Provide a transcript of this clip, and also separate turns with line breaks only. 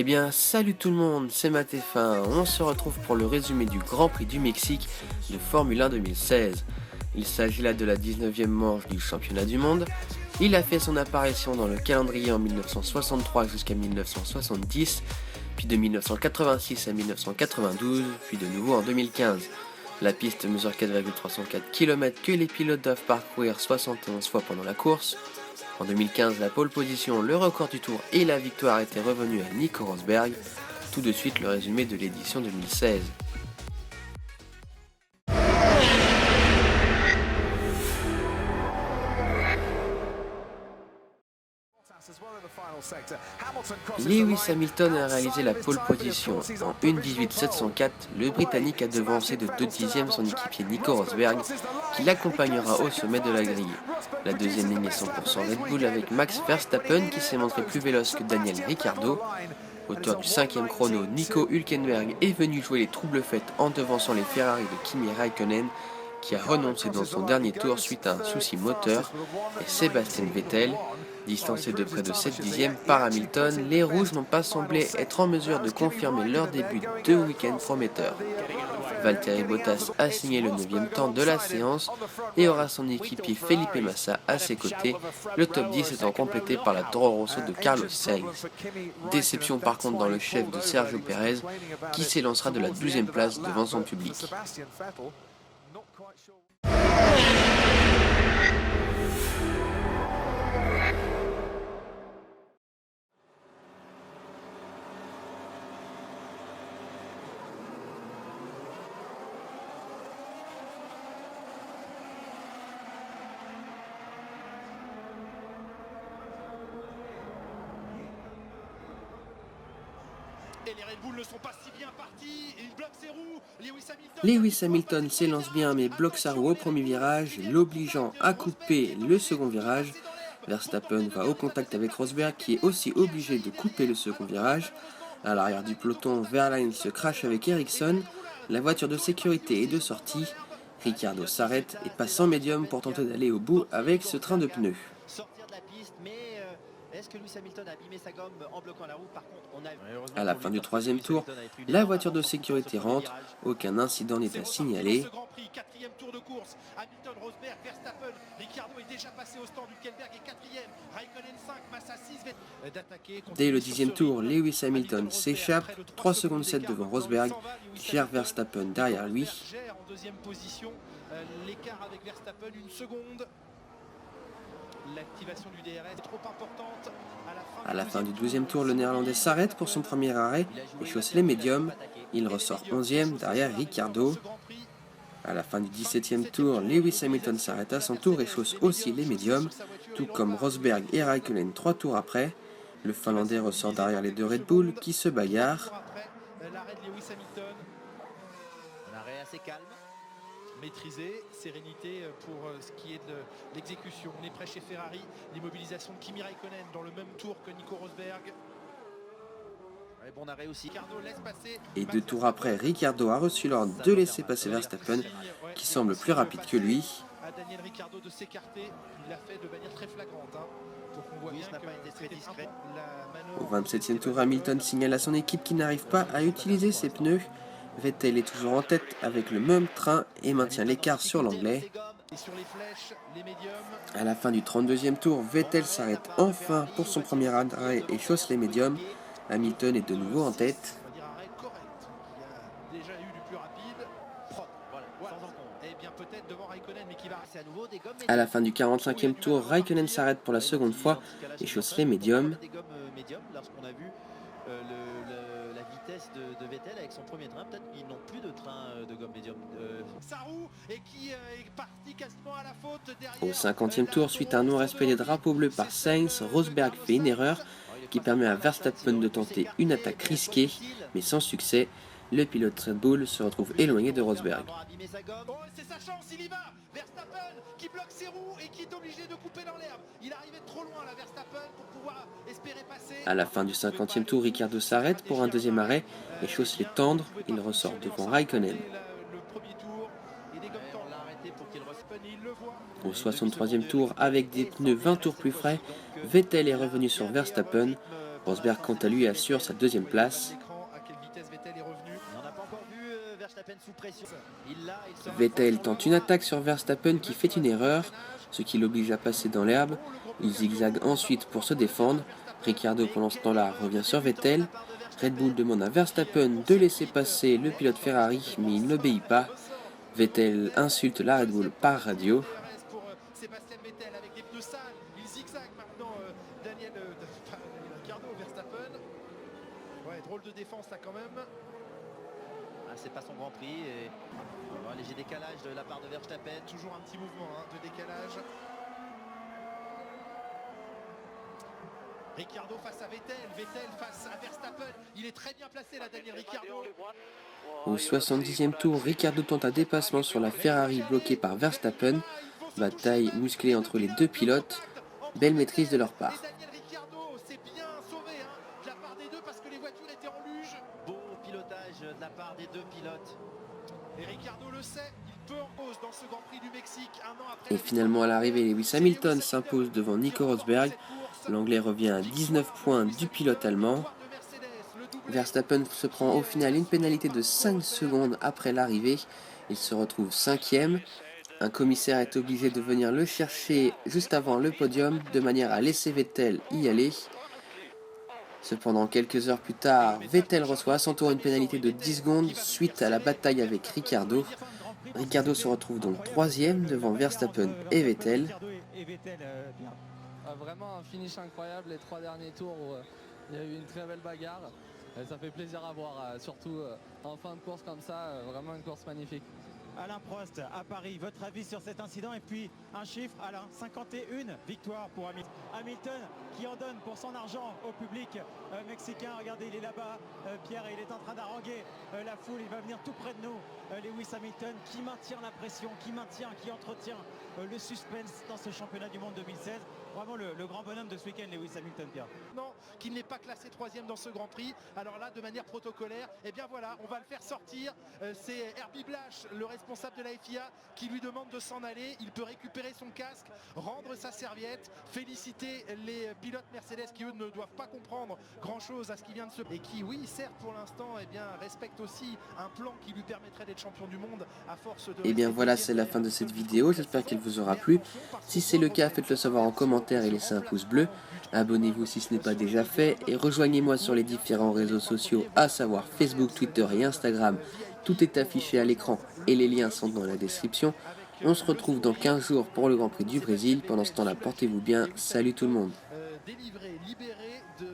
Eh bien, salut tout le monde, c'est Matefin. On se retrouve pour le résumé du Grand Prix du Mexique de Formule 1 2016. Il s'agit là de la 19e manche du championnat du monde. Il a fait son apparition dans le calendrier en 1963 jusqu'à 1970, puis de 1986 à 1992, puis de nouveau en 2015. La piste mesure 4,304 km que les pilotes doivent parcourir 71 fois pendant la course. En 2015, la pole position, le record du tour et la victoire étaient revenus à Nico Rosberg. Tout de suite le résumé de l'édition 2016. Lewis Hamilton a réalisé la pole position. En 1.18.704, le Britannique a devancé de 2 dixièmes son équipier Nico Rosberg, qui l'accompagnera au sommet de la grille. La deuxième ligne est 100% Red Bull avec Max Verstappen qui s'est montré plus véloce que Daniel Ricciardo. Auteur du 5e chrono, Nico Hülkenberg est venu jouer les troubles faits en devançant les Ferrari de Kimi Raikkonen, qui a renoncé dans son dernier tour suite à un souci moteur, et Sébastien Vettel. Distancés de près de 7 dixièmes par Hamilton, les Rouges n'ont pas semblé être en mesure de confirmer leur début de week-end prometteur. Valtteri Bottas a signé le 9e temps de la séance et aura son équipier Felipe Massa à ses côtés, le top 10 étant complété par la Toro Rosso de Carlos Sainz. Déception par contre dans le chef de Sergio Pérez, qui s'élancera de la 12e place devant son public.
Et les Red Bull ne sont pas si bien partis, il bloque ses roues.
Lewis Hamilton s'élance bien mais bloque sa roue au premier virage, l'obligeant à couper le second virage. Verstappen va au contact avec Rosberg qui est aussi obligé de couper le second virage. À l'arrière du peloton, Verlaine se crache avec Ericsson. La voiture de sécurité est de sortie. Ricciardo s'arrête et passe en médium pour tenter d'aller au bout avec ce train de pneus.
Est-ce que Lewis Hamilton a abîmé sa gomme en bloquant la roue? Par contre, on a...
À la fin du 3e tour, la voiture de sécurité rentre, aucun incident n'est à signaler. Dès le 10e tour, Lewis Hamilton s'échappe, 3 secondes 7 devant Rosberg, qui gère Verstappen derrière lui.
En deuxième position, l'écart avec Verstappen, une seconde. L'activation du DRS est trop importante.
À la fin du 12e tour, le Néerlandais s'arrête pour son premier arrêt et chausse les médiums. Il ressort 11e derrière Ricciardo. À la fin du 17e tour, Lewis Hamilton s'arrête à son tour et chausse aussi les médiums, tout comme Rosberg et Raikkonen 3 tours après. Le Finlandais ressort derrière les deux Red Bull qui se bagarrent.
L'arrêt de Lewis Hamilton.
Un arrêt assez calme.
Maîtrisé, sérénité pour ce qui est de l'exécution. On est prêt chez Ferrari, l'immobilisation de Kimi Raikkonen dans le même tour que Nico Rosberg.
Bon arrêt aussi.
Et 2 tours après, Ricciardo a reçu l'ordre de laisser passer Verstappen, qui semble plus rapide que lui.
À Daniel Ricciardo de s'écarter, il l'a fait de manière très flagrante. Donc on voit bien
n'a pas été très discret.
Au 27e tour, Hamilton signale à son équipe qu'il n'arrive pas à utiliser ses pneus. Vettel est toujours en tête avec le même train et maintient l'écart sur l'anglais. À la fin du 32e tour, Vettel s'arrête enfin pour son premier arrêt et chausse les médiums. Hamilton est de nouveau en tête. À la fin du 45e tour, Raikkonen s'arrête pour la seconde fois et chausse les médiums.
La vitesse de Vettel avec son premier train, peut-être qu'ils n'ont plus de train de gomme médium.
Au 50e tour, suite à un non-respect des drapeaux bleus par Sainz, Rosberg fait une erreur qui permet à Verstappen de tenter une attaque risquée, mais sans succès. Le pilote Red Bull se retrouve éloigné de Rosberg.
C'est sa chance, il y va. Verstappen qui bloque ses roues et qui est obligé de couper dans l'herbe. Il arrivait trop loin là, Verstappen, pour pouvoir espérer passer.
À la fin du 50e tour, Ricciardo s'arrête pour un deuxième arrêt et chausse les tendres. Il ressort devant Raikkonen. Au 63e tour, avec des pneus 20 tours plus frais, Vettel est revenu sur Verstappen. Rosberg quant à lui assure sa deuxième place. Vettel tente une attaque sur Verstappen qui fait une erreur, ce qui l'oblige à passer dans l'herbe. Il zigzague ensuite pour se défendre. Ricciardo pendant ce temps-là revient sur Vettel. Red Bull demande à Verstappen de laisser passer le pilote Ferrari, mais il n'obéit pas. Vettel insulte la Red Bull par radio.
Drôle de défense là quand même.
C'est pas son Grand Prix et on va voir un léger décalage de la part de Verstappen.
Toujours un petit mouvement de décalage. Ricciardo face à Vettel, Vettel face à Verstappen. Il est très bien placé là, Daniel Ricciardo.
Au 70e tour, Ricciardo tente un dépassement sur la Ferrari bloquée par Verstappen. Bataille musclée entre les deux pilotes. Belle maîtrise de leur part.
Daniel Ricciardo s'est bien sauvé de la part des deux parce que les voitures étaient en luge.
Beau pilotage de la part des deux pilotes.
Et Ricciardo le sait, il peut en cause dans ce Grand Prix du Mexique un an après.
Et finalement à l'arrivée, Lewis Hamilton s'impose devant Nico Rosberg. L'Anglais revient à 19 points du pilote allemand. Verstappen se prend au final une pénalité de 5 secondes après l'arrivée. Il se retrouve 5e. Un commissaire est obligé de venir le chercher juste avant le podium de manière à laisser Vettel y aller. Cependant, quelques heures plus tard, Vettel reçoit à son tour une pénalité de 10 secondes suite à la bataille avec Ricciardo. Ricciardo se retrouve donc 3e devant Verstappen et Vettel.
Vraiment un finish incroyable, les 3 derniers tours où il y a eu une très belle bagarre. Et ça fait plaisir à voir, surtout en fin de course comme ça, vraiment une course magnifique.
Alain Prost à Paris, votre avis sur cet incident et puis un chiffre, Alain, 51 victoires pour Hamilton. Hamilton qui en donne pour son argent au public mexicain. Regardez, il est là-bas, Pierre, il est en train d'haranguer la foule, il va venir tout près de nous. Lewis Hamilton qui maintient la pression, qui entretient le suspense dans ce championnat du monde 2016. Vraiment le grand bonhomme de ce week-end, Lewis Hamilton, Pierre.
Non, qu'il n'est pas classé 3e dans ce Grand Prix. Alors là, de manière protocolaire, eh bien voilà, on va le faire sortir. C'est Herbie Blash, le responsable de la FIA, qui lui demande de s'en aller. Il peut récupérer son casque, rendre sa serviette, féliciter les pilotes Mercedes qui, eux, ne doivent pas comprendre grand-chose à ce qui vient de se... Et qui, oui, certes, pour l'instant, eh bien, respectent aussi un plan qui lui permettrait d'être champion du monde à force de...
Et bien voilà, c'est la fin de cette vidéo. J'espère qu'elle vous aura plu. Si c'est le cas, faites-le savoir en commentaire et laissez un pouce bleu. Abonnez-vous si ce n'est pas déjà fait et rejoignez-moi sur les différents réseaux sociaux, à savoir Facebook, Twitter et Instagram. Tout est affiché à l'écran et les liens sont dans la description. On se retrouve dans 15 jours pour le Grand Prix du Brésil. Pendant ce temps-là, portez-vous bien. Salut tout le monde.
Libéré de